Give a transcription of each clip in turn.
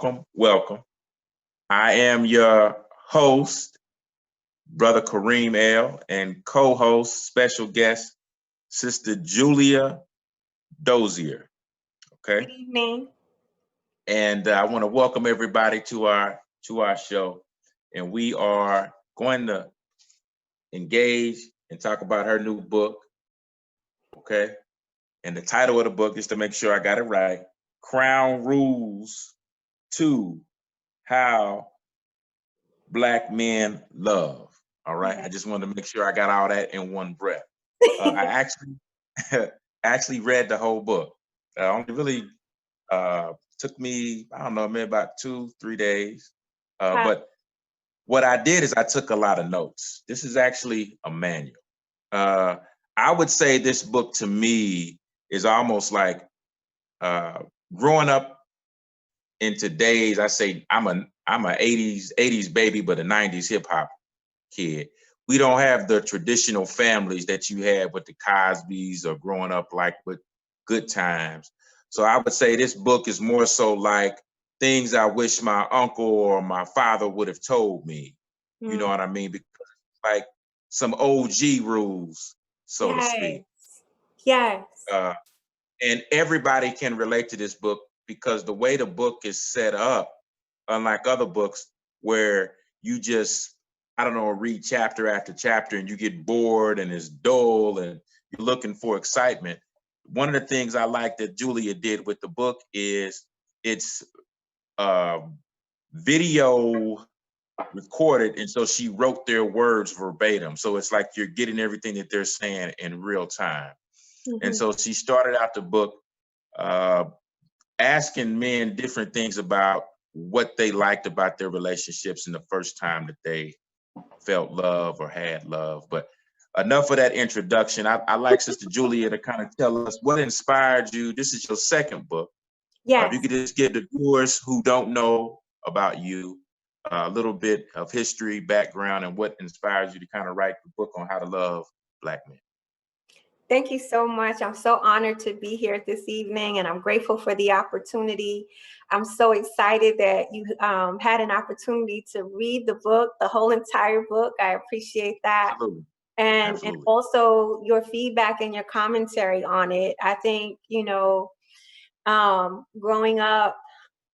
welcome. I am your host, Brother Kareem L, and co-host, special guest, Sister Julia Dozier. Okay, Good evening. and I want to welcome everybody to our show, and we are going to engage and talk about her new book. Okay, and the title of the book is, to make sure I got it right, Crown Rules 2: How Black Men Love. All right. I just wanted to make sure I got all that in one breath. I actually actually read the whole book. Only really took me, I don't know, maybe about 2-3 days. But what I did is I took a lot of notes. This is actually a manual. Uh, I would say this book to me is almost like growing up in today's. I say I'm a 80s baby, but a 90s hip hop kid. We don't have the traditional families that you had with the Cosbys or growing up like with Good Times. So I would say this book is more so like things I wish my uncle or my father would have told me. You know what I mean? Because like some OG rules, so to speak. Yes. Yes. Uh, and everybody can relate to this book because the way the book is set up, unlike other books where you just, I don't know, read chapter after chapter and you get bored and it's dull and you're looking for excitement. One of the things I like that Julia did with the book is it's uh, video recorded, and so she wrote their words verbatim. So it's like you're getting everything that they're saying in real time. And so she started out the book uh, asking men different things about what they liked about their relationships in the first time that they felt love or had love. But enough of that introduction. I like Sister Julia to kind of tell us what inspired you. This is your second book. If you Yes. could just give the viewers who don't know about you a little bit of history, background, and what inspires you to kind of write the book on how to love Black men. Thank you so much. I'm so honored to be here this evening, and I'm grateful for the opportunity. I'm so excited that you had an opportunity to read the book, the whole entire book. I appreciate that. Absolutely. And Absolutely. also your feedback and your commentary on it. I think, growing up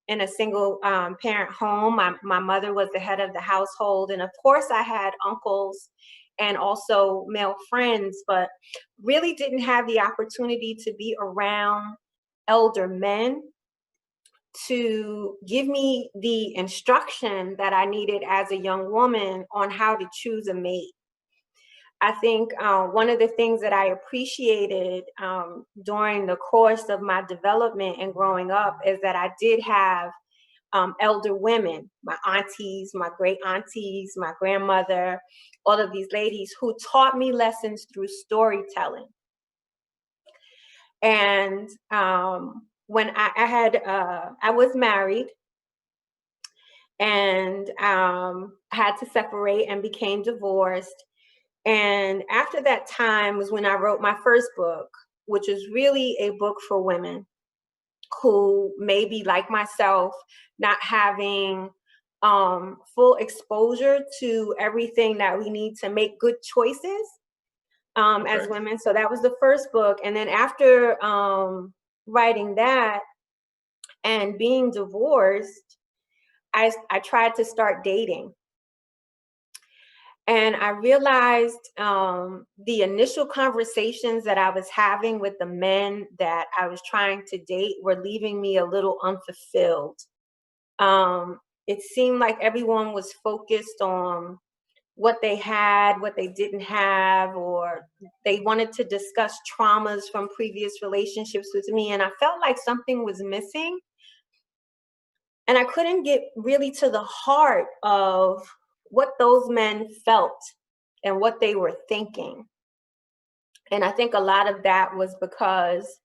in a single parent home, my mother was the head of the household. And of course, I had uncles and also male friends, but really didn't have the opportunity to be around elder men to give me the instruction that I needed as a young woman on how to choose a mate. I think one of the things that I appreciated during the course of my development and growing up is that I did have elder women, my aunties, my great aunties, my grandmother, all of these ladies who taught me lessons through storytelling. And when I was married and had to separate and became divorced. And after that time was when I wrote my first book, which is really a book for women who may be like myself, not having full exposure to everything that we need to make good choices as women. So that was the first book. And then after writing that and being divorced, I tried to start dating. And I realized the initial conversations that I was having with the men that I was trying to date were leaving me a little unfulfilled. It seemed like everyone was focused on what they had, what they didn't have, or they wanted to discuss traumas from previous relationships with me. And I felt like something was missing. And I couldn't get really to the heart of what those men felt and what they were thinking. And I think a lot of that was because,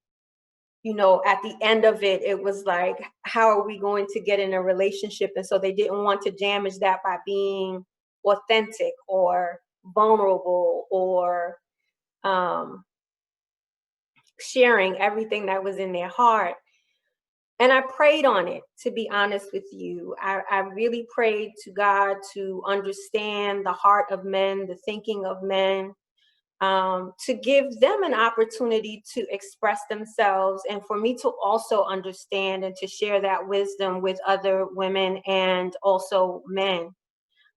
at the end of it, it was like, how are we going to get in a relationship? And so they didn't want to damage that by being authentic or vulnerable or sharing everything that was in their heart. And I prayed on it, to be honest with you. I really prayed to God to understand the heart of men, the thinking of men, to give them an opportunity to express themselves, and for me to also understand and to share that wisdom with other women and also men,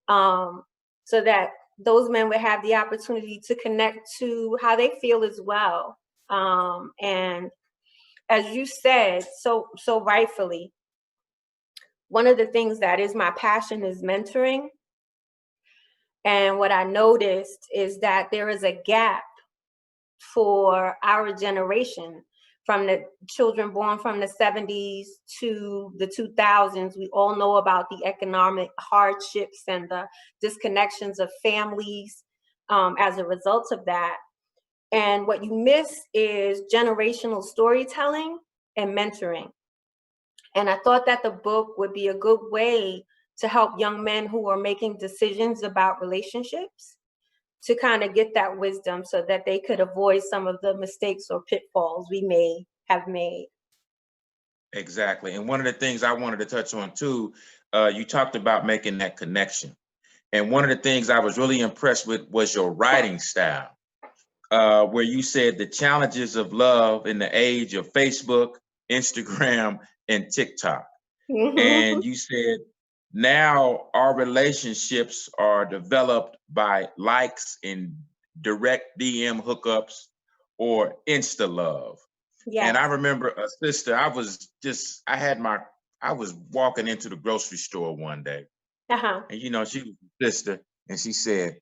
so that those men would have the opportunity to connect to how they feel as well. And as you said so rightfully, one of the things that is my passion is mentoring. And what I noticed is that there is a gap for our generation, from the children born from the 70s to the 2000s. We all know about the economic hardships and the disconnections of families as a result of that. And what you miss is generational storytelling and mentoring. And I thought that the book would be a good way to help young men who are making decisions about relationships to kind of get that wisdom so that they could avoid some of the mistakes or pitfalls we may have made. Exactly. And one of the things I wanted to touch on too, you talked about making that connection. And one of the things I was really impressed with was your writing style, where you said the challenges of love in the age of Facebook, Instagram, and TikTok. Mm-hmm. And you said now our relationships are developed by likes and direct DM hookups or Insta love. And I Yes. remember a sister, I was walking into the grocery store one day, Uh-huh. and she was a sister, and she said,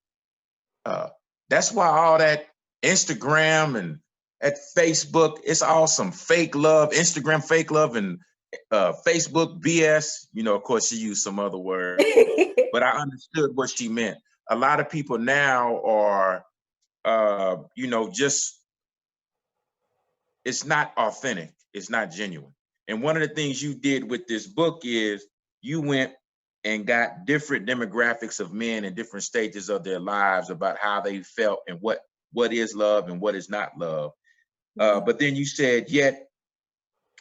that's why all that Instagram and at Facebook, it's all some fake love, Instagram fake love, and Facebook BS. Of course, she used some other word, but I understood what she meant. A lot of people now are, just, it's not authentic. It's not genuine. And one of the things you did with this book is you went and got different demographics of men in different stages of their lives about how they felt and what is love and what is not love. But then you said, yet,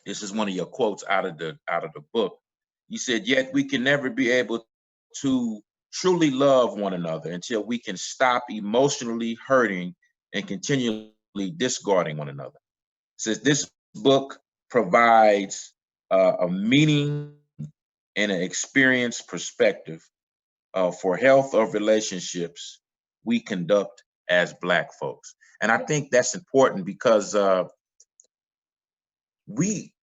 this is one of your quotes out of the book. You said, yet we can never be able to truly love one another until we can stop emotionally hurting and continually discarding one another. Says this book provides a meaning and an experience perspective for health of relationships we conduct as Black folks. And I think that's important because we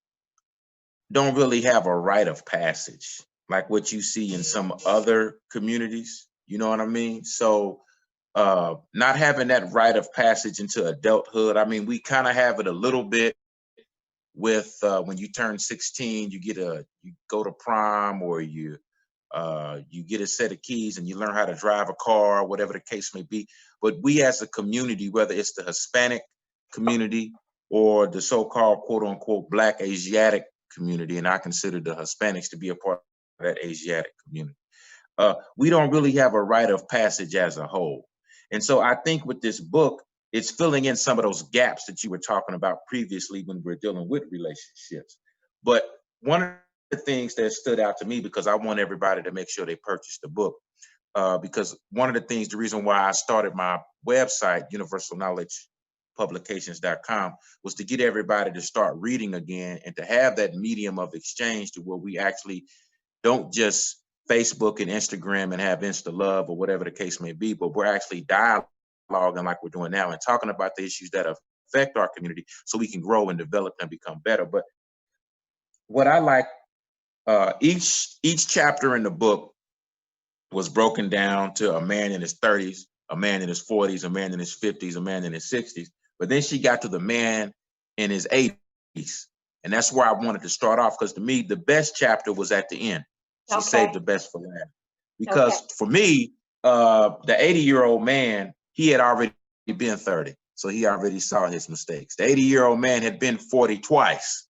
don't really have a rite of passage like what you see in some other communities. You know what I mean? So not having that rite of passage into adulthood, I mean, we kind of have it a little bit with when you turn 16, you go to prom, or you get a set of keys and you learn how to drive a car, whatever the case may be. But we as a community, whether it's the Hispanic community or the so-called quote unquote Black Asiatic community, and I consider the Hispanics to be a part of that Asiatic community, we don't really have a rite of passage as a whole. And so I think with this book, it's filling in some of those gaps that you were talking about previously when we're dealing with relationships. But one of the things that stood out to me, because I want everybody to make sure they purchase the book, because one of the things, the reason why I started my website, universalknowledgepublications.com, was to get everybody to start reading again and to have that medium of exchange to where we actually don't just Facebook and Instagram and have Insta love or whatever the case may be, but we're actually dialoguing like we're doing now and talking about the issues that affect our community so we can grow and develop and become better. But what I like, each chapter in the book was broken down to a man in his 30s, a man in his 40s, a man in his 50s, a man in his 60s. But then she got to the man in his 80s. And that's where I wanted to start off, because to me, the best chapter was at the end. She saved the best for last. Because for me, the 80-year-old man, he had already been 30. So he already saw his mistakes. The 80-year-old man had been 40 twice.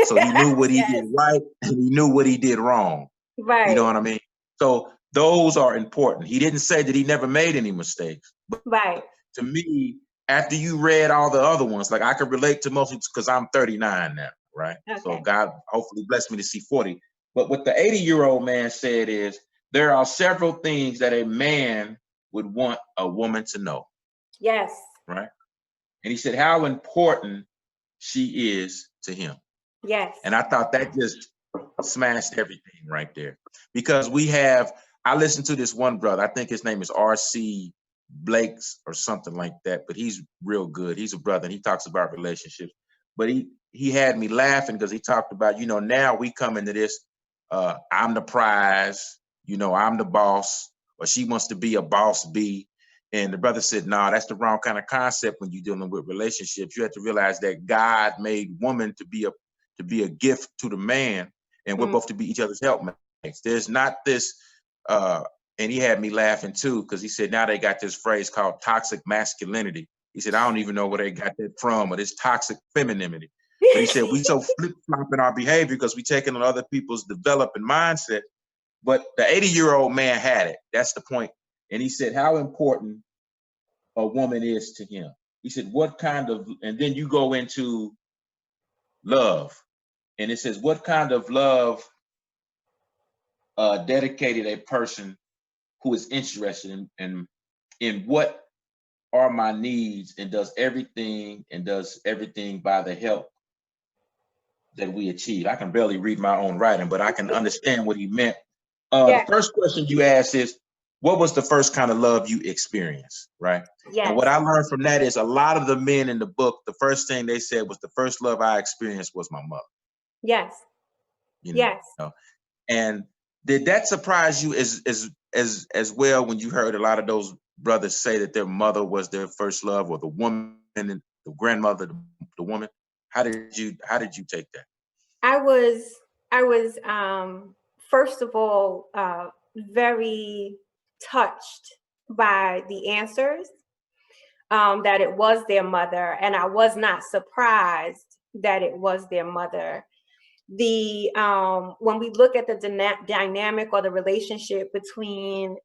So he knew what he did right and he knew what he did wrong. Right. You know what I mean? So those are important. He didn't say that he never made any mistakes. But Right. to me, after you read all the other ones, like I could relate to most because I'm 39 now, right? So Okay. God hopefully blessed me to see 40. But what the 80-year-old man said is, there are several things that a man would want a woman to know, Yes. right? And he said how important she is to him. Yes. And I thought that just smashed everything right there. Because I listened to this one brother, I think his name is R.C. Blakes or something like that, but he's real good. He's a brother and he talks about relationships. But he had me laughing because he talked about, now we come into this, I'm the prize, I'm the boss, or she wants to be a boss B. And the brother said, no, that's the wrong kind of concept when you're dealing with relationships. You have to realize that God made woman to be a gift to the man, and we're both to be each other's helpmates. There's not this, and he had me laughing too, because he said now they got this phrase called toxic masculinity. He said, I don't even know where they got that from, or this toxic femininity. But he said, we so flip-flop in our behavior because we taking on other people's developing mindset. But the 80-year-old man had it. That's the point. And he said how important a woman is to him. He said, what kind of, and then you go into love. And it says, what kind of love dedicated a person who is interested in what are my needs and does everything by the help that we achieve. I can barely read my own writing, but I can understand what he meant. The first question you asked is, what was the first kind of love you experienced, right? Yes. And what I learned from that is a lot of the men in the book, the first thing they said was the first love I experienced was my mother. Yes. You Yes. know? And did that surprise you as well when you heard a lot of those brothers say that their mother was their first love, or the woman, and the grandmother, the woman? How did you take that? I was first of all very touched by the answers, that it was their mother, and I was not surprised that it was their mother. The when we look at the dynamic or the relationship between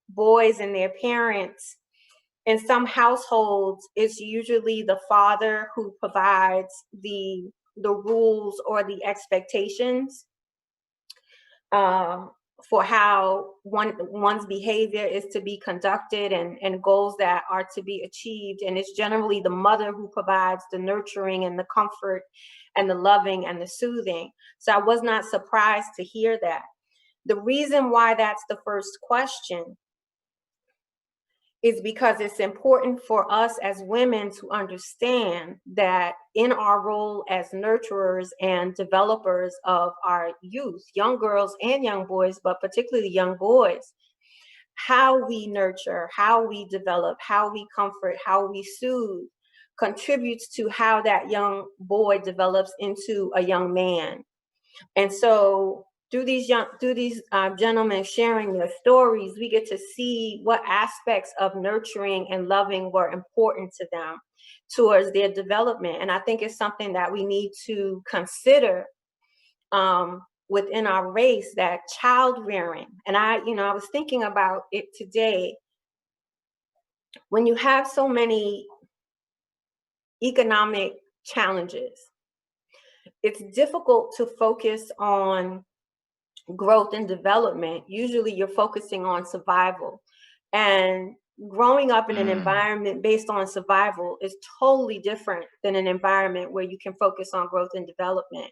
boys and their parents, in some households it's usually the father who provides the rules or the expectations uh, for how one's behavior is to be conducted, and goals that are to be achieved. And it's generally the mother who provides the nurturing and the comfort and the loving and the soothing. So I was not surprised to hear that. The reason why that's the first question is because it's important for us as women to understand that in our role as nurturers and developers of our youth, young girls and young boys, but particularly young boys, how we nurture, how we develop, how we comfort, how we soothe contributes to how that young boy develops into a young man. And so through these gentlemen sharing their stories, we get to see what aspects of nurturing and loving were important to them towards their development. And I think it's something that we need to consider within our race, that child rearing. And I was thinking about it today. When you have so many economic challenges, it's difficult to focus on growth and development. Usually you're focusing on survival, and growing up in an environment based on survival is totally different than an environment where you can focus on growth and development.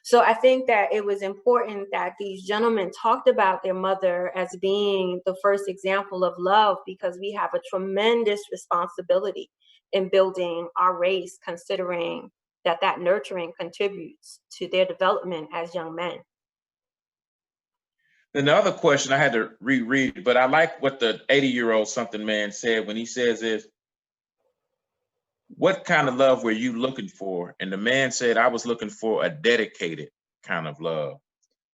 So I think that it was important that these gentlemen talked about their mother as being the first example of love, because we have a tremendous responsibility in building our race, considering that nurturing contributes to their development as young men. Then the other question I had to reread, but I like what the 80-year-old something man said when he says is, what kind of love were you looking for? And the man said, I was looking for a dedicated kind of love.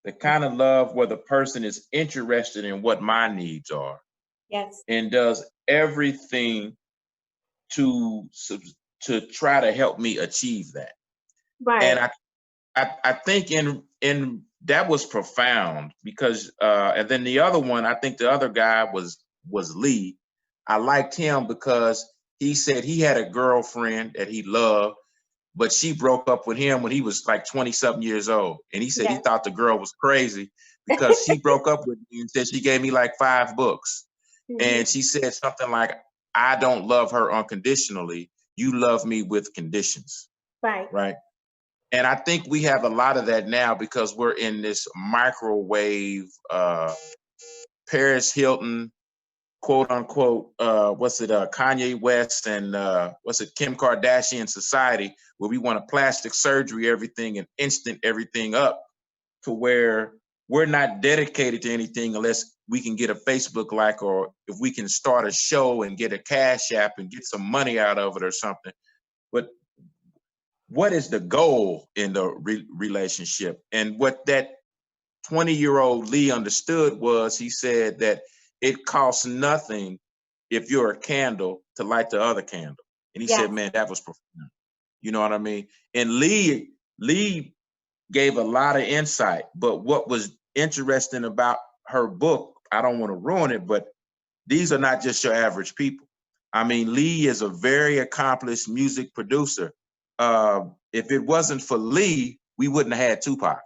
The kind of love where the person is interested in what my needs are. Yes. And does everything to try to help me achieve that. Right. And I think in that was profound, because and then the other one, I think the other guy was Lee. I liked him because he said he had a girlfriend that he loved, but she broke up with him when he was like 20-something years old. And he said he Yes. thought the girl was crazy because she broke up with me and said she gave me like 5 books. And she said something like, I don't love her unconditionally. You love me with conditions. Right. Right. And I think we have a lot of that now because we're in this microwave, Paris Hilton, quote unquote, Kanye West and Kim Kardashian society, where we want to plastic surgery everything and instant everything up, to where we're not dedicated to anything unless we can get a Facebook like, or if we can start a show and get a cash app and get some money out of it or something. But what is the goal in the relationship? And what that 20-year-old Lee understood was, he said that it costs nothing if you're a candle to light the other candle. And he Yes. said, man, that was profound. You know what I mean? And Lee gave a lot of insight, but what was interesting about her book, I don't want to ruin it, but these are not just your average people. I mean, Lee is a very accomplished music producer. If it wasn't for Lee, we wouldn't have had Tupac.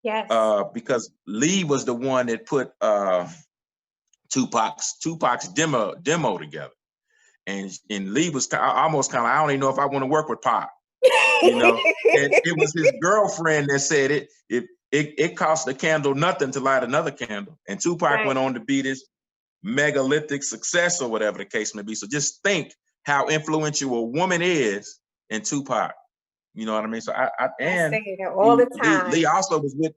Yes. Because Lee was the one that put Tupac's demo together. And Lee was almost kind of, I don't even know if I want to work with Pac, you know. And it was his girlfriend that said it cost a candle nothing to light another candle. And Tupac went on to be this megalithic success, or whatever the case may be. So just think how influential a woman is in Tupac. You know what I mean? So I say it all the time. Lee also was with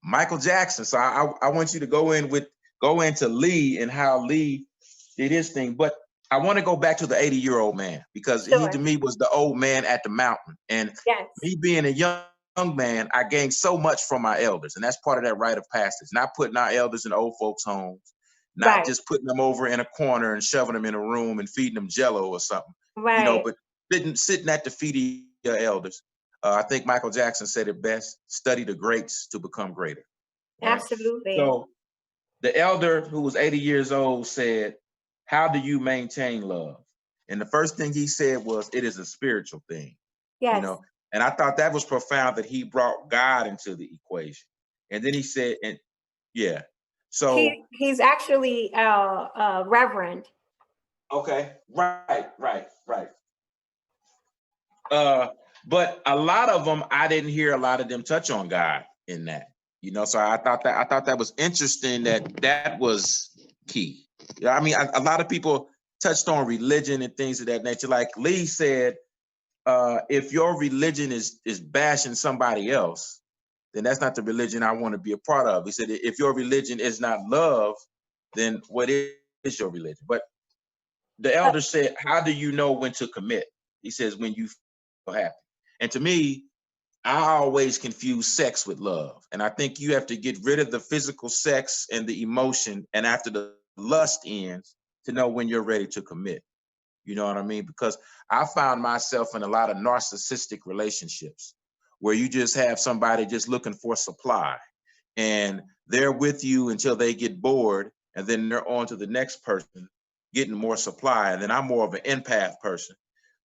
Michael Jackson. So I want you to go into Lee and how Lee did his thing. But I want to go back to the 80-year-old man, because he to me was the old man at the mountain. And me being a young man, I gained so much from my elders. And that's part of that rite of passage. Not putting our elders in old folks' homes, not just putting them over in a corner and shoving them in a room and feeding them Jello or something. You know, but sitting at the feet of your elders. I think Michael Jackson said it best: study the greats to become greater. Right? Absolutely. So the elder, who was 80 years old, said, how do you maintain love? And the first thing he said was, it is a spiritual thing. Yes. You know, and I thought that was profound, that he brought God into the equation. And then he said, and yeah. So he's actually reverend. Okay, right. But a lot of them, I didn't hear a lot of them touch on God in that. You know, so I thought that was interesting, that was key. Yeah, I mean, a lot of people touched on religion and things of that nature. Like Lee said, if your religion is bashing somebody else, then that's not the religion I want to be a part of. He said, if your religion is not love, then what is your religion? But the elder said, how do you know when to commit? He says, when you feel happy. And to me, I always confuse sex with love. And I think you have to get rid of the physical sex and the emotion, and after the lust ends, to know when you're ready to commit. You know what I mean? Because I found myself in a lot of narcissistic relationships where you just have somebody just looking for supply, and they're with you until they get bored, and then they're on to the next person getting more supply. And then I'm more of an empath person.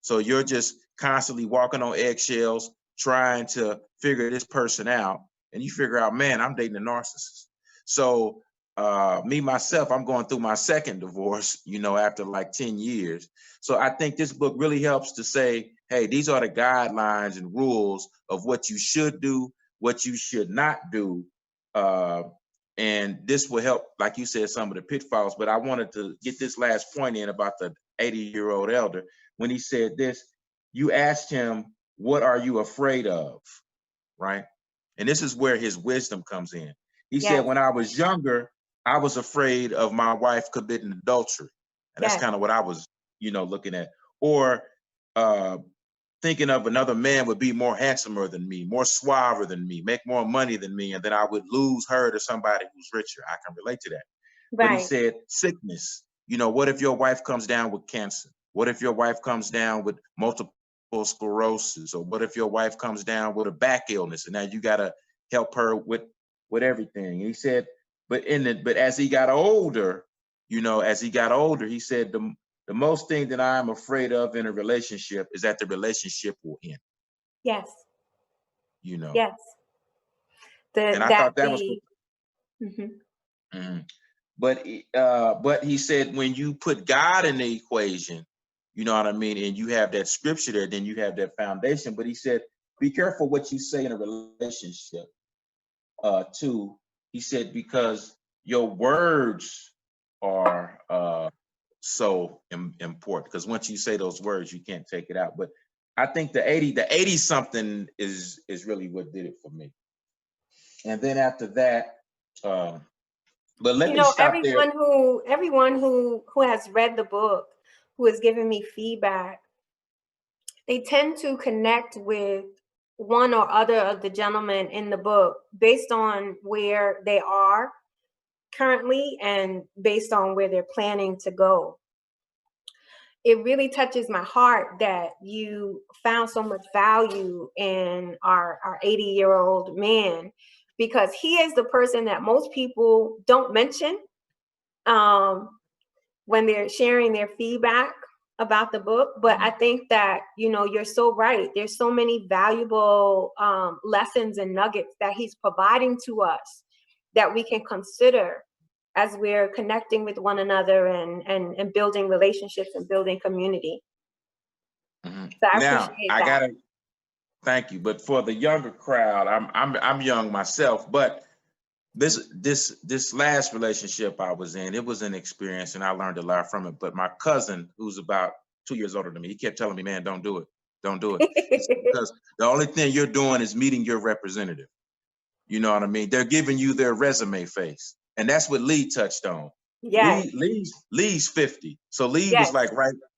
So you're just constantly walking on eggshells, trying to figure this person out. And you figure out, man, I'm dating a narcissist. So me, myself, I'm going through my second divorce, you know, after like 10 years. So I think this book really helps to say, hey, these are the guidelines and rules of what you should do, what you should not do. And this will help, like you said, some of the pitfalls. But I wanted to get this last point in about the 80-year-old elder. When he said this, you asked him, what are you afraid of? Right? And this is where his wisdom comes in. He said, when I was younger, I was afraid of my wife committing adultery. And that's kind of what I was, you know, looking at. Or thinking of another man would be more handsomer than me, more suaver than me, make more money than me, and then I would lose her to somebody who's richer. I can relate to that. But he said, sickness. You know, what if your wife comes down with cancer? What if your wife comes down with multiple sclerosis? Or what if your wife comes down with a back illness and now you got to help her with everything? And he said, but as he got older, you know, he said, the most thing that I'm afraid of in a relationship is that the relationship will end. Yes. You know, Yes. and I thought that was. Mhm. But he said when you put God in the equation, you know what I mean, and you have that scripture there, then you have that foundation. But he said, be careful what you say in a relationship. Too, he said, because your words are so important. Because once you say those words, you can't take it out. But I think the 80 something is really what did it for me. And then after that, but let You me know, stop there. everyone who has read the book, who has given me feedback, they tend to connect with one or other of the gentlemen in the book based on where they are currently and based on where they're planning to go. It really touches my heart that you found so much value in our 80-year-old man, because he is the person that most people don't mention um, when they're sharing their feedback about the book. But I think that, you know, you're so right. There's so many valuable lessons and nuggets that he's providing to us that we can consider as we're connecting with one another and building relationships and building community. So I Now appreciate I that. gotta thank you, but for the younger crowd, I'm young myself, but this last relationship I was in, it was an experience and I learned a lot from it. But my cousin, who's about 2 years older than me, he kept telling me, man, don't do it. Don't do it. It's because the only thing you're doing is meeting your representative. You know what I mean? They're giving you their resume face. And that's what Lee touched on. Yes, Lee's 50. So Lee was yes, like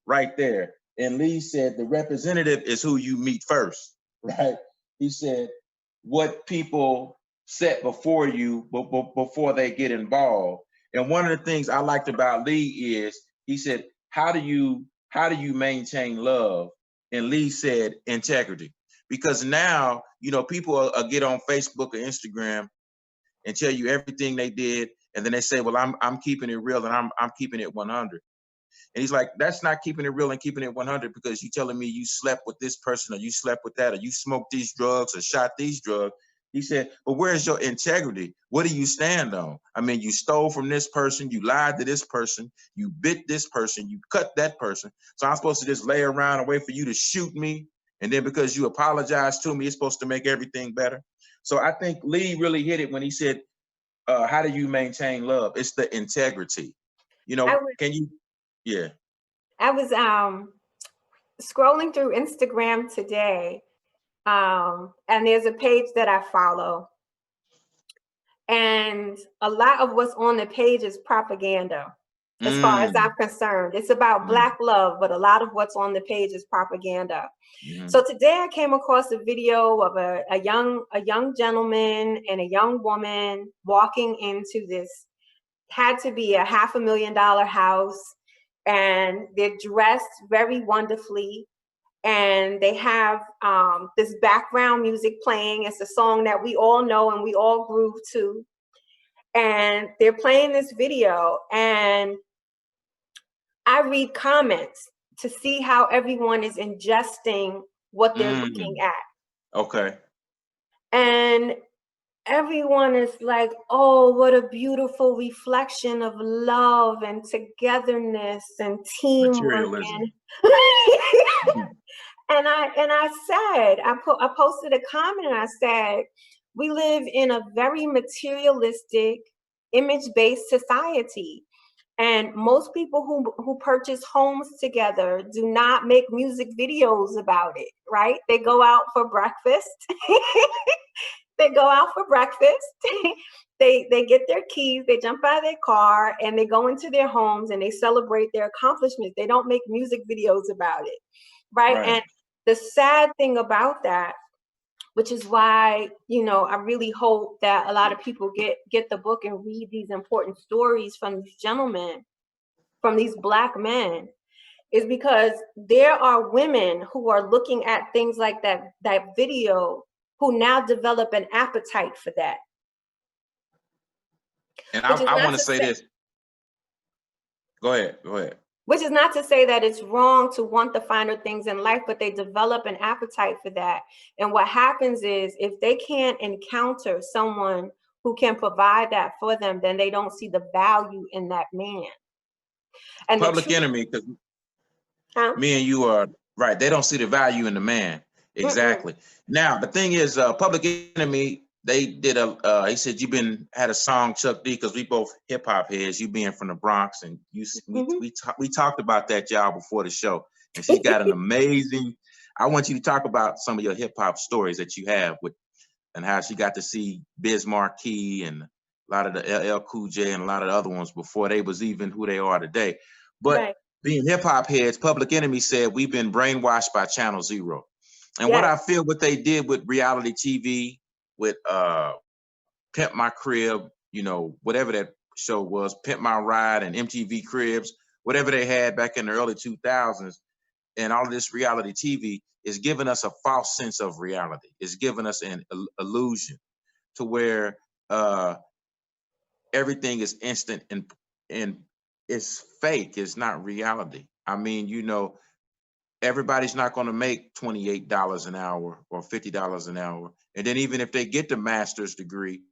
right there. And Lee said the representative is who you meet first, right? He said what people set before you before they get involved. And one of the things I liked about Lee is he said, how do you maintain love? And Lee said integrity. Because now, you know, people get on Facebook or Instagram and tell you everything they did, and then they say, well, I'm keeping it real and I'm keeping it 100. And he's like, that's not keeping it real and keeping it 100, because you telling me you slept with this person or you slept with that or you smoked these drugs or shot these drugs. He said, but where's your integrity? What do you stand on? I mean, you stole from this person, you lied to this person, you bit this person, you cut that person. So I'm supposed to just lay around and wait for you to shoot me? And then because you apologize to me, it's supposed to make everything better. So I think Lee really hit it when he said, how do you maintain love? It's the integrity. You I know, was can you, yeah. I was scrolling through Instagram today, and there's a page that I follow, and a lot of what's on the page is propaganda. As far as I'm Mm, concerned, it's about mm, Black love, but a lot of what's on the page is propaganda. mm, So today I came across a video of a young gentleman and a young woman walking into this, had to be a $500,000 house, and they're dressed very wonderfully, and they have this background music playing. It's a song that we all know and we all groove to, and they're playing this video, and I read comments to see how everyone is ingesting what they're looking mm. at. Okay. And everyone is like, oh, what a beautiful reflection of love and togetherness and teamwork. Materialism. And I said, I posted a comment and I said, we live in a very materialistic, image-based society. And most people who purchase homes together do not make music videos about it, right? They go out for breakfast. They go out for breakfast. They get their keys, they jump out of their car, and they go into their homes and they celebrate their accomplishments. They don't make music videos about it, right? Right. And the sad thing about that, which is why, you know, I really hope that a lot of people get the book and read these important stories from these gentlemen, from these Black men, is because there are women who are looking at things like that video, who now develop an appetite for that, And which is I not want to to say say, this. Go ahead. Go ahead. Which is not to say that it's wrong to want the finer things in life, but they develop an appetite for that. And what happens is if they can't encounter someone who can provide that for them, then they don't see the value in that man. And the Public truth, Enemy, because huh? me and you are right. They don't see the value in the man. Mm-mm. Exactly. Now the thing is, Public Enemy, they did he said you had a song, Chuck D, because we both hip hop heads. You being from the Bronx, and Mhm. we talked about that, y'all, before the show. And she's got an amazing. I want you to talk about some of your hip hop stories that you have with, and how she got to see Biz Markie and a lot of the LL Cool J and a lot of the other ones before they was even who they are today. But Right. being hip hop heads, Public Enemy said we've been brainwashed by Channel Zero. And what Yes. I feel what they did with reality TV, with Pimp My Crib, you know, whatever that show was, Pimp My Ride and MTV Cribs, whatever they had back in the early 2000s, and all of this reality TV is giving us a false sense of reality. It's giving us an illusion to where everything is instant and it's fake. It's not reality. I mean, you know, everybody's not going to make $28 an hour or $50 an hour. And then even if they get the master's degree,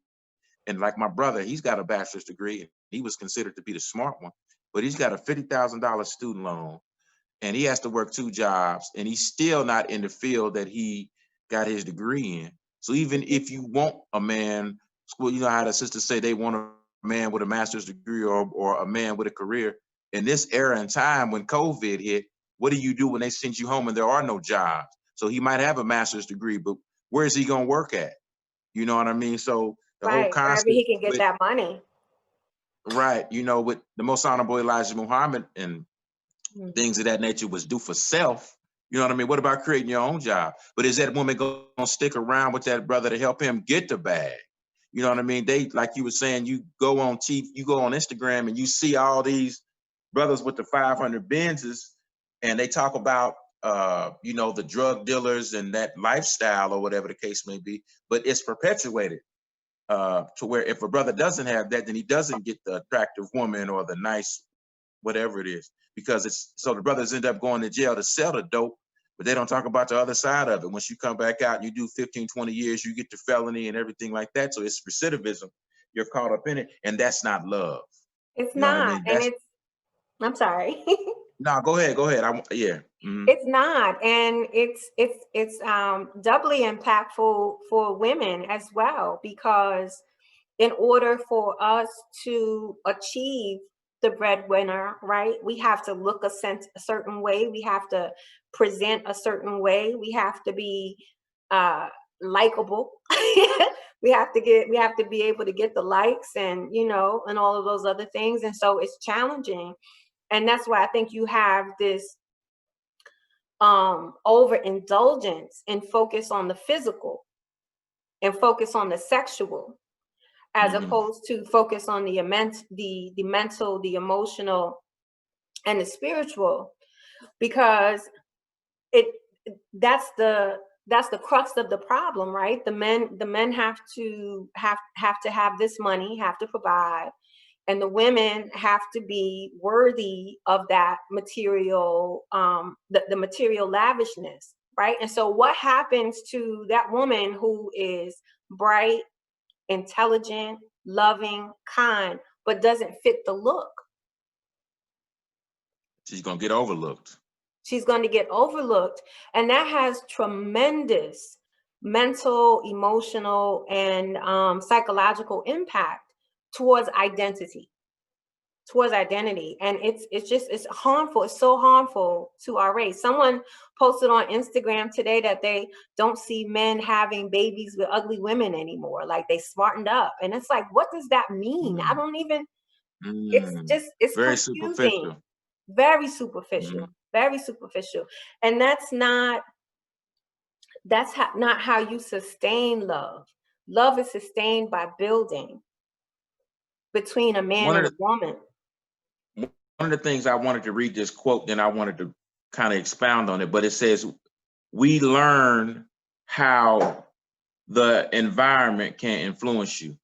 and like my brother, he's got a bachelor's degree, and he was considered to be the smart one, but he's got a $50,000 student loan, and he has to work 2 jobs, and he's still not in the field that he got his degree in. So even if you want a man, well, you know how the sisters say they want a man with a master's degree or a man with a career. In this era and time when COVID hit, what do you do when they send you home and there are no jobs? So he might have a master's degree, but where is he going to work at? You know what I mean? So the whole Right. Wherever concept he can get with, that money. right, you know, with the most honorable Elijah Muhammad and Mm. things of that nature was do for self. You know what I mean? What about creating your own job? But is that woman going to stick around with that brother to help him get the bag? You know what I mean? They, like you were saying, you go on TV, you go on Instagram and you see all these brothers with the 500 Benzes, and they talk about, you know, the drug dealers and that lifestyle or whatever the case may be, but it's perpetuated to where if a brother doesn't have that, then he doesn't get the attractive woman or the nice whatever it is, because it's so the brothers end up going to jail to sell the dope, but they don't talk about the other side of it. Once you come back out, you do 15, 20 years, you get the felony and everything like that. So it's recidivism. You're caught up in it, and that's not love. It's You know what I not. mean? And That's I'm sorry. no. Go ahead. Go ahead. Yeah. Mm-hmm. It's not, and it's doubly impactful for women as well, because in order for us to achieve the breadwinner, right, we have to look a certain way, we have to present a certain way, we have to be uh likable. We have to be able to get the likes, and you know, and all of those other things, and so it's challenging. And that's why I think you have this overindulgence and focus on the physical and focus on the sexual, as Mm-hmm. opposed to focus on the mental, the emotional, and the spiritual, because it that's the crux of the problem, right? The men have to have this money, have to provide, and the women have to be worthy of that material, the material lavishness, right? And so what happens to that woman who is bright, intelligent, loving, kind, but doesn't fit the look? She's gonna get overlooked. She's going to get overlooked, and that has tremendous mental, emotional, and psychological impact towards identity towards identity. And it's harmful. It's so harmful to our race. Someone posted on Instagram today that they don't see men having babies with ugly women anymore, like they smartened up. And it's like, what does that mean? I Mm. don't even, Mm. it's Very confusing. superficial. Very superficial. Mm. Very superficial. And not how you sustain love. Love is sustained by building between a man One of and the a woman. one of the things I wanted to read this quote, then I wanted to kind of expound on it, but it says, we learn how the environment can influence you.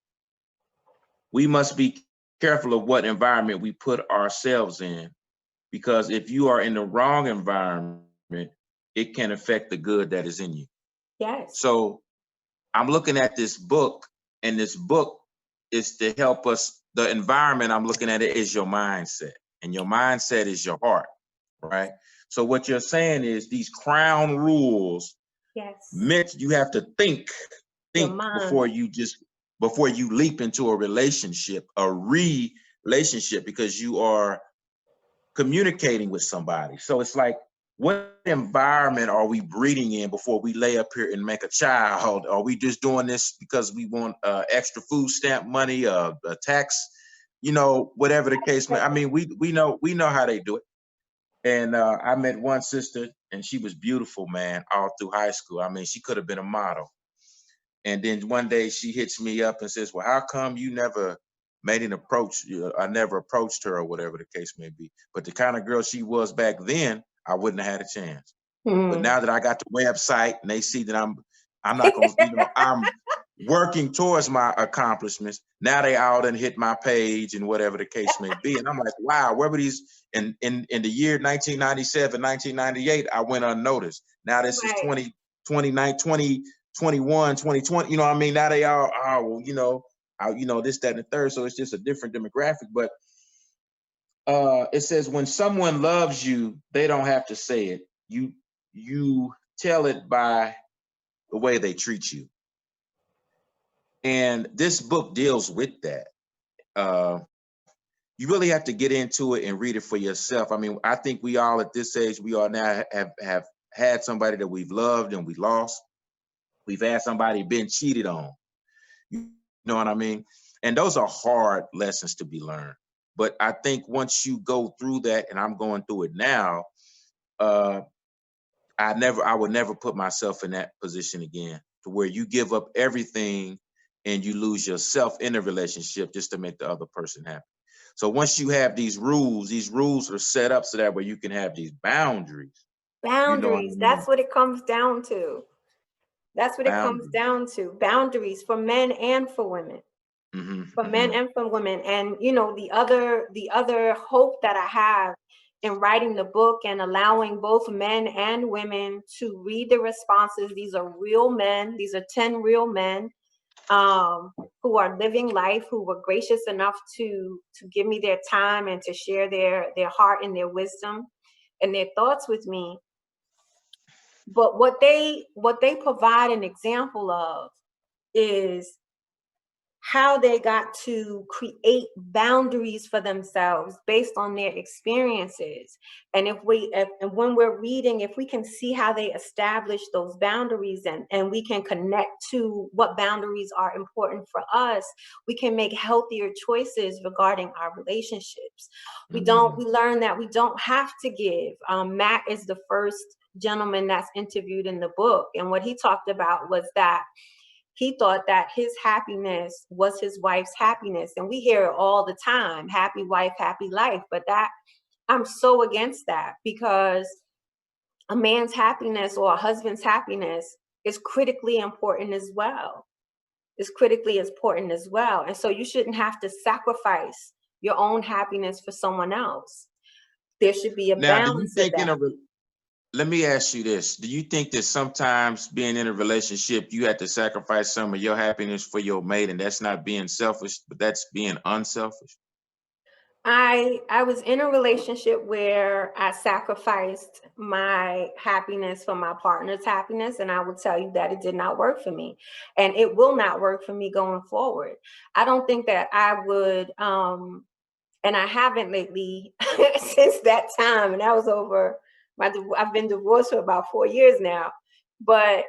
We must be careful of what environment we put ourselves in. because if you are in the wrong environment, it can affect the good that is in you. Yes. So I'm looking at this book, and this book is to help us. The environment I'm looking at, it is your mindset, and your mindset is your heart, right? So what you're saying is these crown rules Yes. meant you have to think Your mind. before you leap into a relationship, relationship, because you are communicating with somebody. So it's like, what environment are we breeding in before we lay up here and make a child? Are we just doing this because we want extra food stamp money, a tax, whatever the case may? I mean, we know how they do it. And I met one sister, and she was beautiful, man, all through high school. I mean, she could have been a model. And then one day she hits me up and says, well, how come you never made an approach? I never approached her, or whatever the case may be. But the kind of girl she was back then, I wouldn't have had a chance. But now that I got the website and they see that I'm not going to, I'm working towards my accomplishments. Now they all done hit my page and whatever the case may be. And I'm like, wow, where were these in the year 1997, 1998, I went unnoticed. Now this is 2021, 2020, you know what I mean? Now they all, this, that, and the third. So it's just a different demographic. But it says, when someone loves you, they don't have to say it. You tell it by the way they treat you. And this book deals with that. You really have to get into it and read it for yourself. I mean, I think we all at this age, we all now have had somebody that we've loved and we lost. We've had somebody been cheated on. You know what I mean? And those are hard lessons to be learned. But I think once you go through that, and I'm going through it now, I would never put myself in that position again, to where you give up everything and you lose yourself in a relationship just to make the other person happy. So once you have these rules are set up so that way you can have these boundaries. You know what I Boundaries. mean? That's what it comes down to. That's what it comes Boundaries. down to. Boundaries for men and for women. For men and for women. And the other hope that I have in writing the book and allowing both men and women to read the responses. These are real men. These are 10 real men who are living life, who were gracious enough to give me their time and to share their heart and their wisdom and their thoughts with me. But what they provide an example of is how they got to create boundaries for themselves based on their experiences. And when we're reading, if we can see how they establish those boundaries, and we can connect to what boundaries are important for us, we can make healthier choices regarding our relationships. We learn that we don't have to give. Matt is the first gentleman that's interviewed in the book, and what he talked about was that he thought that his happiness was his wife's happiness. And we hear it all the time, happy wife, happy life. But I'm so against that, because a man's happiness or a husband's happiness is critically important as well. It's critically important as well. And so you shouldn't have to sacrifice your own happiness for someone else. There should be a Now, do you balance of think that. let me ask you this. Do you think that sometimes being in a relationship, you have to sacrifice some of your happiness for your mate, and that's not being selfish, but that's being unselfish? I was in a relationship where I sacrificed my happiness for my partner's happiness, and I will tell you that it did not work for me, and it will not work for me going forward. I don't think that I would, and I haven't lately since that time, and that was over I've been divorced for about 4 years now, but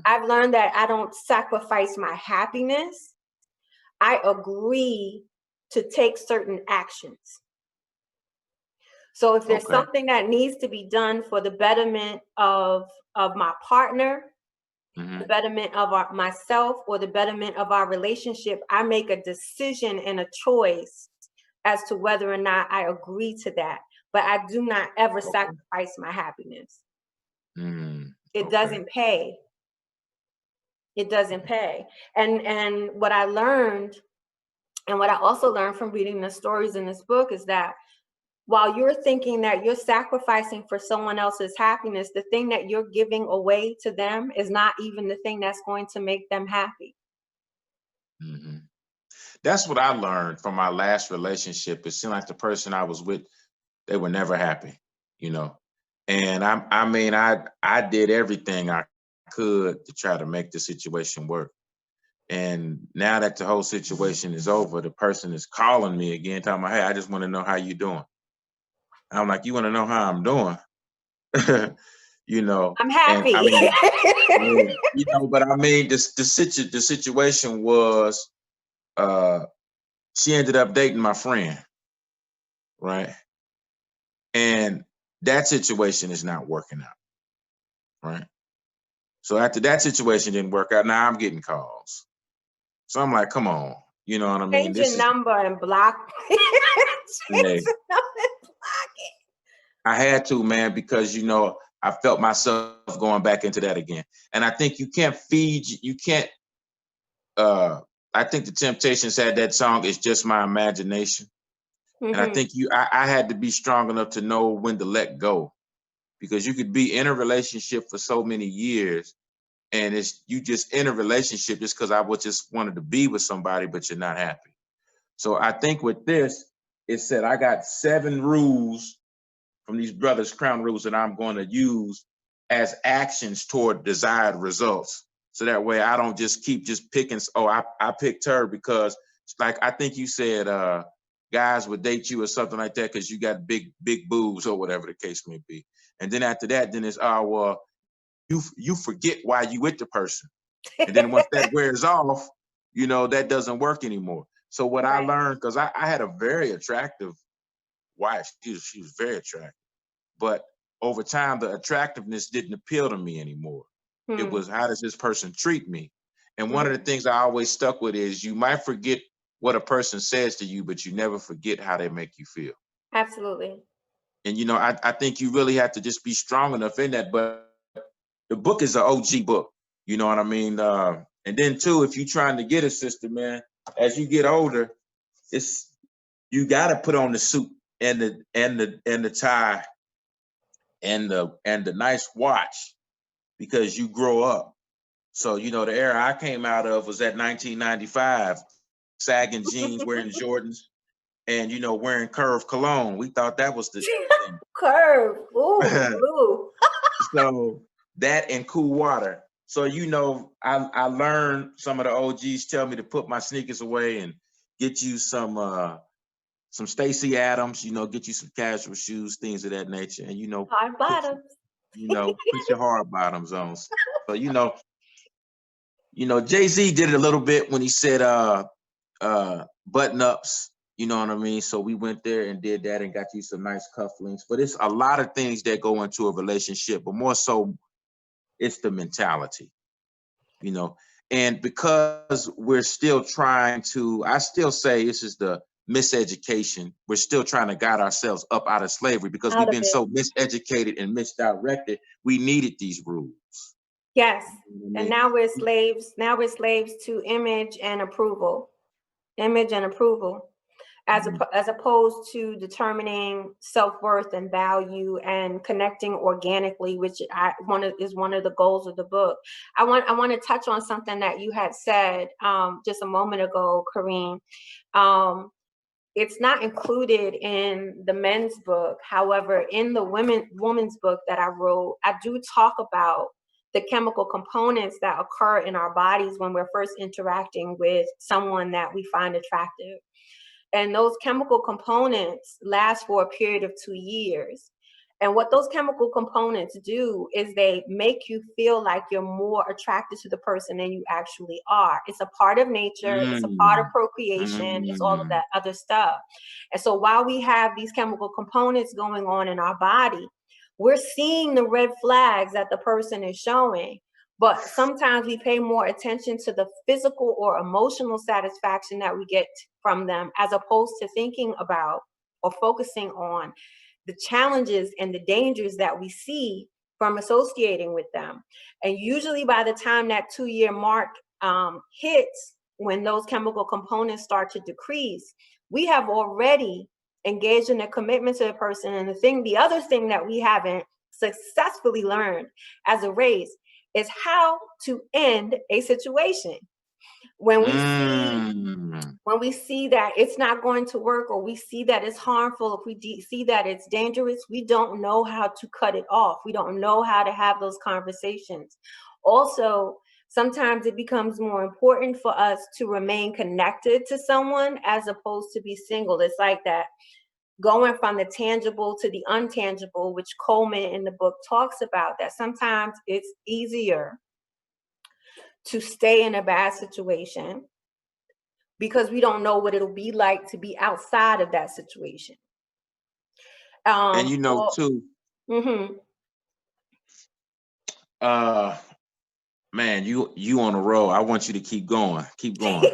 I've learned that I don't sacrifice my happiness. I agree to take certain actions. So if there's something that needs to be done for the betterment of my partner, the betterment of myself, or the betterment of our relationship, I make a decision and a choice as to whether or not I agree to that. But I do not ever sacrifice my happiness. It doesn't pay. It doesn't pay. And what I learned, and what I also learned from reading the stories in this book, is that while you're thinking that you're sacrificing for someone else's happiness, the thing that you're giving away to them is not even the thing that's going to make them happy. Mm-hmm. That's what I learned from my last relationship. It seemed like the person I was with, they were never happy, you know. And I did everything I could to try to make the situation work. And now that the whole situation is over, the person is calling me again, talking about, hey, I just want to know how you doing. I'm like, you want to know how I'm doing? You know, I'm and happy. I mean, yeah, you know, but I mean, the situation was, she ended up dating my friend, right? And that situation is not working out, right? So after that situation didn't work out, now I'm getting calls. So I'm like, come on, you know what I mean? Change your This is, number and block. Change hey, the number and block it. I had to, man, because you know, I felt myself going back into that again. And I think you can't, uh, I think the Temptations had that song, It's Just My Imagination. And I Mm-hmm. think I had to be strong enough to know when to let go, because you could be in a relationship for so many years and it's you just in a relationship just because I was just wanted to be with somebody, but you're not happy. So I think with this, it said I got 7 rules from these brothers, crown rules, that I'm going to use as actions toward desired results. So that way I don't just keep just picking, oh, I picked her because, like, I think you said guys would date you or something like that because you got big boobs or whatever the case may be. And then after that, then it's, oh, well, you forget why you with the person. And then once that wears off, you know, that doesn't work anymore. So what I Right. learned, because I had a very attractive wife, she was very attractive. But over time, the attractiveness didn't appeal to me anymore. It Hmm. was, how does this person treat me? And one of the Hmm. things I always stuck with is you might forget what a person says to you, but you never forget how they make you feel. Absolutely. And, you know, I think you really have to just be strong enough in that. But the book is an OG book. You know what I mean? And then too, if you're trying to get a sister, man, as you get older, it's you got to put on the suit and the tie and the nice watch because you grow up. So you know the era I came out of was that 1995, sagging jeans, wearing Jordans, and you know wearing Curve cologne. We thought that was the thing. Curve. Ooh, blue. So that and cool water. So you know, I learned some of the OGs tell me to put my sneakers away and get you some Stacy Adams, you know, get you some casual shoes, things of that nature, and you know, Hard put bottoms. put your hard bottoms on. So Jay-Z did it a little bit when he said button ups, you know what I mean? So we went there and did that and got you some nice cufflinks. But it's a lot of things that go into a relationship, but more so it's the mentality, you know. And because we're still trying to, I still say this is the miseducation. We're still trying to guide ourselves up out of slavery because Out we've of been it. so miseducated and misdirected. We needed these rules. Yes. You know what I And mean? now we're slaves. Now we're slaves to image and approval. Image and approval. Mhm. As opposed to determining self-worth and value and connecting organically, which is one of the goals of the book. I want to touch on something that you had said just a moment ago, Kareem. Um, it's not included in the men's book. However, in the woman's book that I wrote, I do talk about the chemical components that occur in our bodies when we're first interacting with someone that we find attractive. And those chemical components last for a period of 2 years. And what those chemical components do is they make you feel like you're more attracted to the person than you actually are. It's a part of nature, it's a part of Mm. procreation, it's all of Mm. that other stuff. And so while we have these chemical components going on in our body, we're seeing the red flags that the person is showing. But sometimes we pay more attention to the physical or emotional satisfaction that we get from them as opposed to thinking about or focusing on the challenges and the dangers that we see from associating with them. And usually by the time that 2-year mark hits, when those chemical components start to decrease, we have already engage in a commitment to a person. And the other thing that we haven't successfully learned as a race is how to end a situation. When we see that it's not going to work, or we see that it's harmful, if we see that it's dangerous, we don't know how to cut it off. We don't know how to have those conversations. Also, sometimes it becomes more important for us to remain connected to someone as opposed to be single. It's like that going from the tangible to the untangible, which Coleman in the book talks about, that sometimes it's easier to stay in a bad situation because we don't know what it'll be like to be outside of that situation. And you know, too, man, you on a roll. I want you to keep going. Keep going.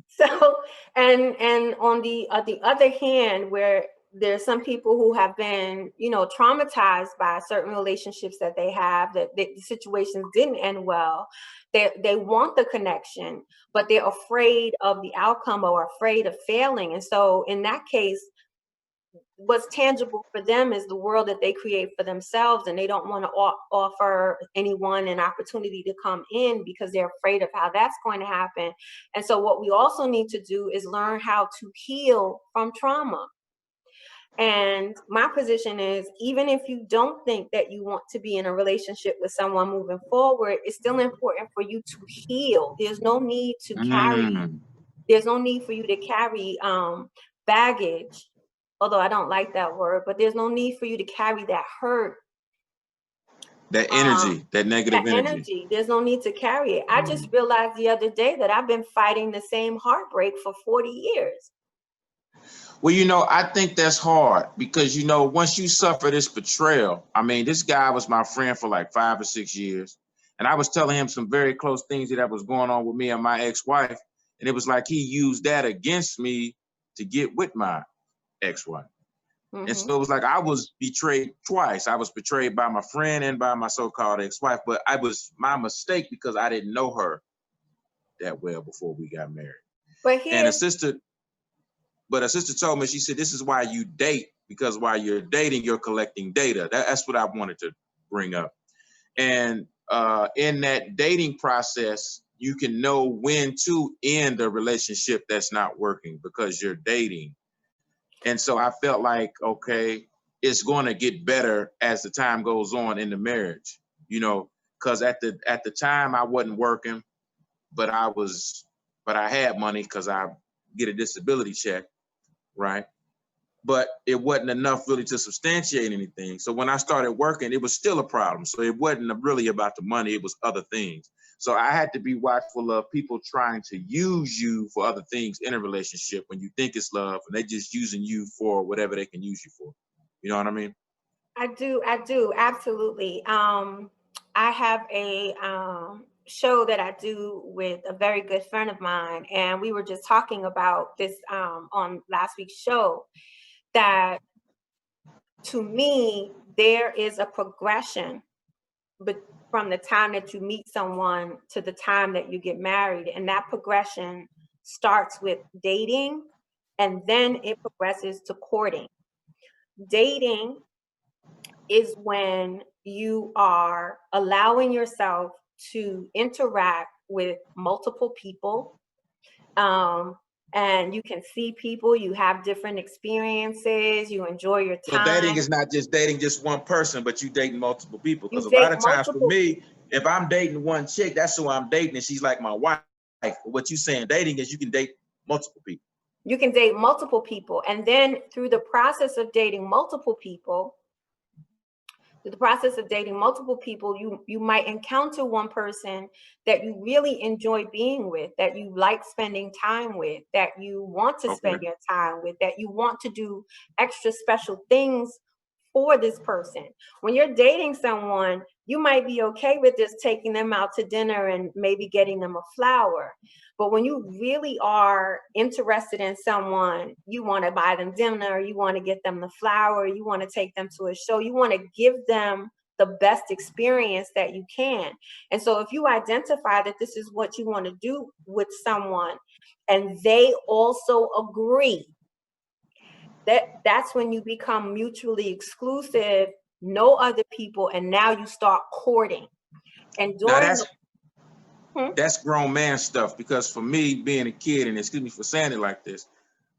So, and on the other hand, where there's some people who have been, traumatized by certain relationships that they have, that the situations didn't end well. They want the connection, but they're afraid of the outcome or afraid of failing. And so in that case, what's tangible for them is the world that they create for themselves, and they don't want to offer anyone an opportunity to come in because they're afraid of how that's going to happen. And so what we also need to do is learn how to heal from trauma. And my position is, even if you don't think that you want to be in a relationship with someone moving forward, it's still important for you to heal. There's no need to carry, there's no need for you to carry baggage, although I don't like that word, but there's no need for you to carry that hurt. That energy, that negative energy. There's no need to carry it. I just realized the other day that I've been fighting the same heartbreak for 40 years. Well, I think that's hard because, once you suffer this betrayal, I mean, this guy was my friend for like 5 or 6 years. And I was telling him some very close things that was going on with me and my ex-wife. And it was like he used that against me to get with my ex-wife. And so it was like I was betrayed twice. I was betrayed by my friend and by my so-called ex-wife. But I was my mistake because I didn't know her that well before we got married. And a sister told me, she said, this is why you date, because while you're dating, you're collecting data. That's what I wanted to bring up. And in that dating process, you can know when to end a relationship that's not working because you're dating. And so I felt like, okay, it's going to get better as the time goes on in the marriage, because at the time I wasn't working, but I had money because I get a disability check. Right. But it wasn't enough really to substantiate anything. So when I started working, it was still a problem. So it wasn't really about the money. It was other things. So I had to be watchful of people trying to use you for other things in a relationship when you think it's love, and they're just using you for whatever they can use you for. You know what I mean? I do. Absolutely. I have a show that I do with a very good friend of mine, and we were just talking about this on last week's show, that to me, there is a progression, but from the time that you meet someone to the time that you get married, and that progression starts with dating, and then it progresses to courting. Dating is when you are allowing yourself to interact with multiple people, and you can see people, you have different experiences, you enjoy your time. So dating is not just dating just one person, but you dating multiple people. Because a lot of times for me, if I'm dating one chick, that's who I'm dating, and she's like my wife. What you saying, dating is you can date multiple people. You can date multiple people, and then through the process of dating multiple people, you might encounter one person that you really enjoy being with, that you like spending time with, that you want to spend your time with, that you want to do extra special things for this person. When you're dating someone, you might be okay with just taking them out to dinner and maybe getting them a flower. But when you really are interested in someone, you want to buy them dinner, you want to get them the flower, you want to take them to a show, you want to give them the best experience that you can. And so if you identify that this is what you want to do with someone, and they also agree, that's when you become mutually exclusive, no other people, and now you start courting. And Now during that's grown man stuff, because for me, being a kid, and excuse me for saying it like this,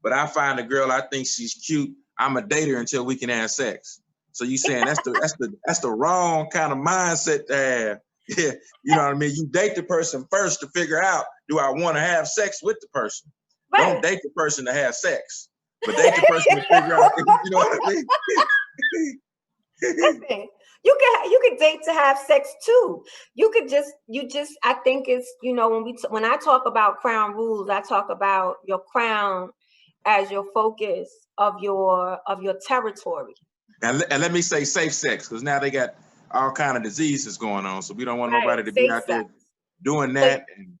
but I find a girl, I think she's cute, I'm a date her until we can have sex. So you saying that's the wrong kind of mindset to have. Yeah, you know what I mean? You date the person first to figure out, do I want to have sex with the person? right. Don't date the person to have sex, but date the person to figure out, you know what I mean? Listen, you could date to have sex too. You just I think it's, you know, when I talk about crown rules, I talk about your crown as your focus of your territory. And let me say safe sex, because now they got all kind of diseases going on, so we don't want Right, nobody to be safe out there sex. doing So, that and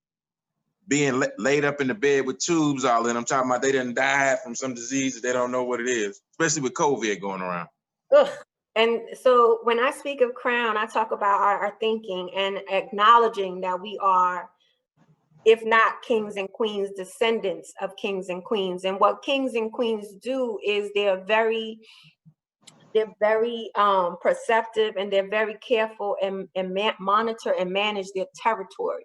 being laid up in the bed with tubes all in. I'm talking about they didn't die from some disease that they don't know what it is, especially with COVID going around. ugh. And so when I speak of crown, I talk about our thinking and acknowledging that we are, if not kings and queens, descendants of kings and queens. And what kings and queens do is they're very perceptive, and they're very careful and monitor and manage their territory.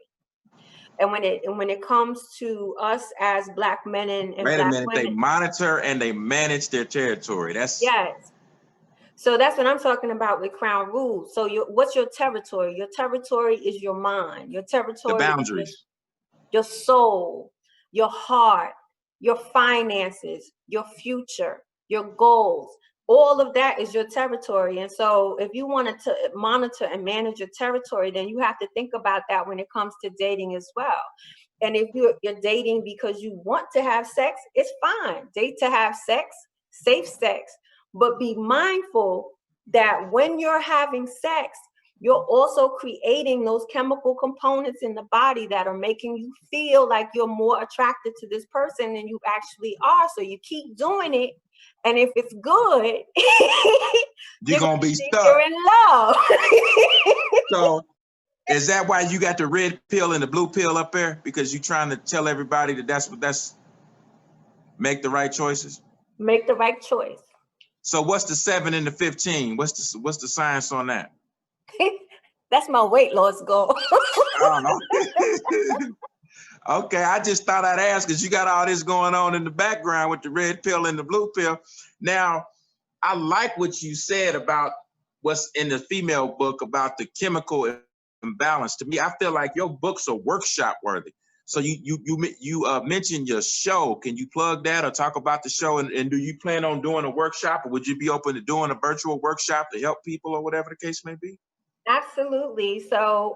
And when it comes to us as Black men and Wait a Black minute, they women, monitor and they manage their territory. That's yes. So that's what I'm talking about with crown rules. So what's your territory? Your territory is your mind. Your the territory is boundaries. your soul, your heart, your finances, your future, your goals. All of that is your territory. And so if you wanted to monitor and manage your territory, then you have to think about that when it comes to dating as well. And if you're dating because you want to have sex, it's fine. Date to have sex, safe sex, but be mindful that when you're having sex, you're also creating those chemical components in the body that are making you feel like you're more attracted to this person than you actually are. So you keep doing it. And if it's good, You're gonna be think you're stuck. in love. So is that why you got the red pill and the blue pill up there? Because you're trying to tell everybody that that's make the right choices? Make the right choice. So what's the 7 and the 15? What's the science on that? That's my weight loss goal. I don't know. Okay, I just thought I'd ask, because you got all this going on in the background with the red pill and the blue pill. Now, I like what you said about what's in the female book about the chemical imbalance. To me, I feel like your books are workshop worthy. So you mentioned your show. Can you plug that or talk about the show? And do you plan on doing a workshop, or would you be open to doing a virtual workshop to help people, or whatever the case may be? Absolutely. So,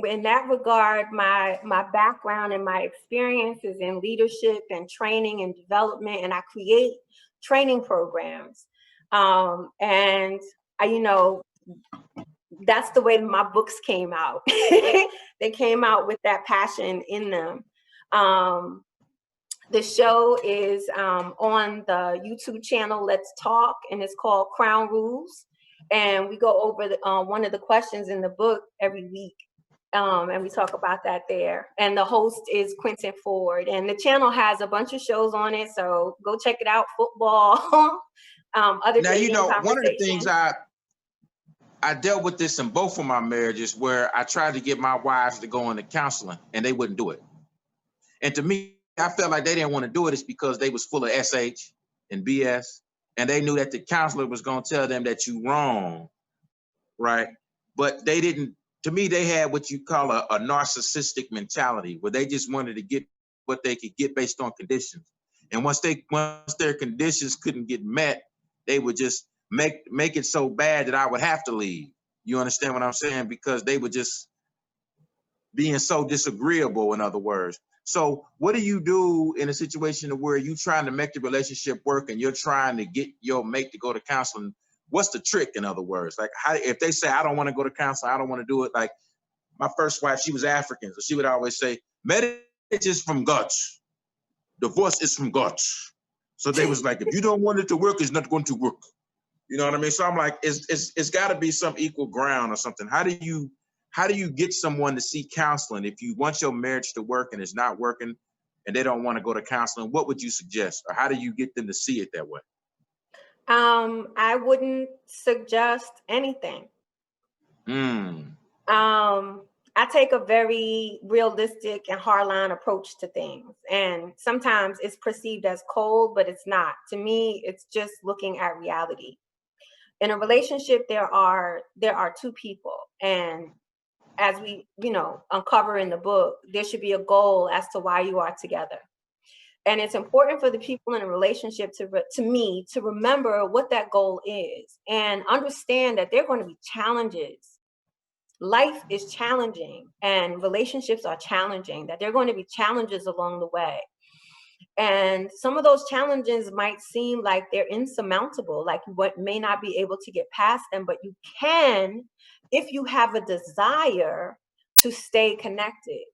in that regard, my background and my experiences in leadership and training and development, and I create training programs. And that's the way my books came out. They came out with that passion in them. The show is on the YouTube channel Let's Talk, and it's called Crown Rules. And we go over one of the questions in the book every week, and we talk about that there. And the host is Quentin Ford, and the channel has a bunch of shows on it, so go check it out. Football, other Now, dating one of the things conversations. I dealt with this in both of my marriages, where I tried to get my wives to go into counseling and they wouldn't do it. And to me, I felt like they didn't want to do it. It's because they was full of SH and BS, and they knew that the counselor was going to tell them that you wrong, right? But they didn't. To me, they had what you call a narcissistic mentality, where they just wanted to get what they could get based on conditions. And once their conditions couldn't get met, they would just make it so bad that I would have to leave. You understand what I'm saying? Because they were just being so disagreeable, in other words. So what do you do in a situation where you're trying to make the relationship work and you're trying to get your mate to go to counseling? What's the trick, in other words? Like, how, if they say, I don't want to go to counseling, I don't want to do it. Like my first wife, she was African, so she would always say, marriage is from God. Divorce is from God. So they was like, if you don't want it to work, it's not going to work. You know what I mean? So I'm like, it's got to be some equal ground or something. How do you get someone to seek counseling if you want your marriage to work and it's not working and they don't want to go to counseling? What would you suggest? Or how do you get them to see it that way? I wouldn't suggest anything. Mm. I take a very realistic and hardline approach to things. And sometimes it's perceived as cold, but it's not. To me, it's just looking at reality. In a relationship, there are two people. And as we, uncover in the book, there should be a goal as to why you are together. And it's important for the people in a relationship to me to remember what that goal is and understand that there are going to be challenges. Life is challenging and relationships are challenging, that there are going to be challenges along the way. And some of those challenges might seem like they're insurmountable, like you may not be able to get past them, but you can if you have a desire to stay connected.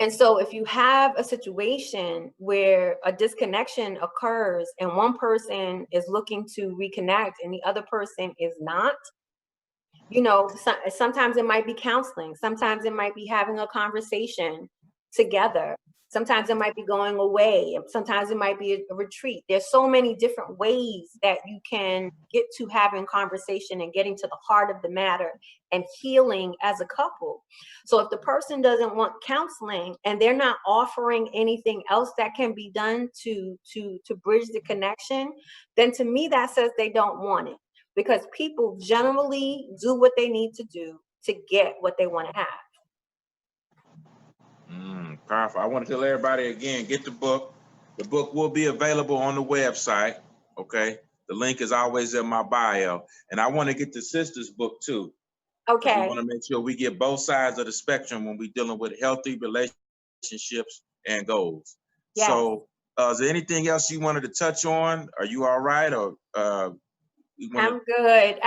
And so if you have a situation where a disconnection occurs and one person is looking to reconnect and the other person is not, sometimes it might be counseling. Sometimes it might be having a conversation together. Sometimes it might be going away. Sometimes it might be a retreat. There's so many different ways that you can get to having conversation and getting to the heart of the matter and healing as a couple. So if the person doesn't want counseling and they're not offering anything else that can be done to bridge the connection, then to me that says they don't want it, because people generally do what they need to do to get what they want to have. Powerful. I want to tell everybody again, get the book. The book will be available on the website. Okay. The link is always in my bio. And I want to get the sister's book too. Okay. We want to make sure we get both sides of the spectrum when we're dealing with healthy relationships and goals. Yes. So is there anything else you wanted to touch on? Are you all right? Or I'm good.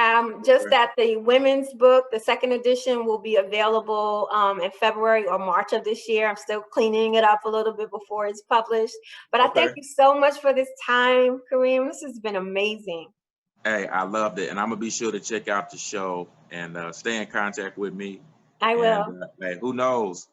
Just that the women's book, the second edition, will be available in February or March of this year. I'm still cleaning it up a little bit before it's published. But I thank you so much for this time, Kareem. This has been amazing. Hey, I loved it. And I'm going to be sure to check out the show and stay in contact with me. I will. And hey, who knows?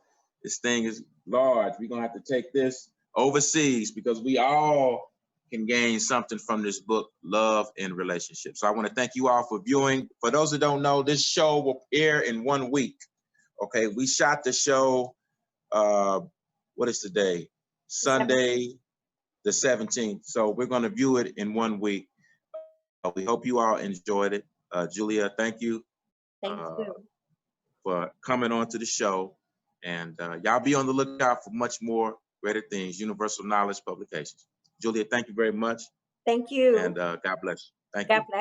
This thing is large. We're going to have to take this overseas because we all can gain something from this book, Love in Relationships. So I want to thank you all for viewing. For those that don't know, this show will air in 1 week. Okay, we shot the show, what is today? Sunday, the 17th. So we're going to view it in 1 week. We hope you all enjoyed it. Julia, thank you. Thank you. For coming on to the show. And y'all be on the lookout for much more greater things, Universal Knowledge Publications. Julia, thank you very much. Thank you. And God bless you. Thank you. God bless.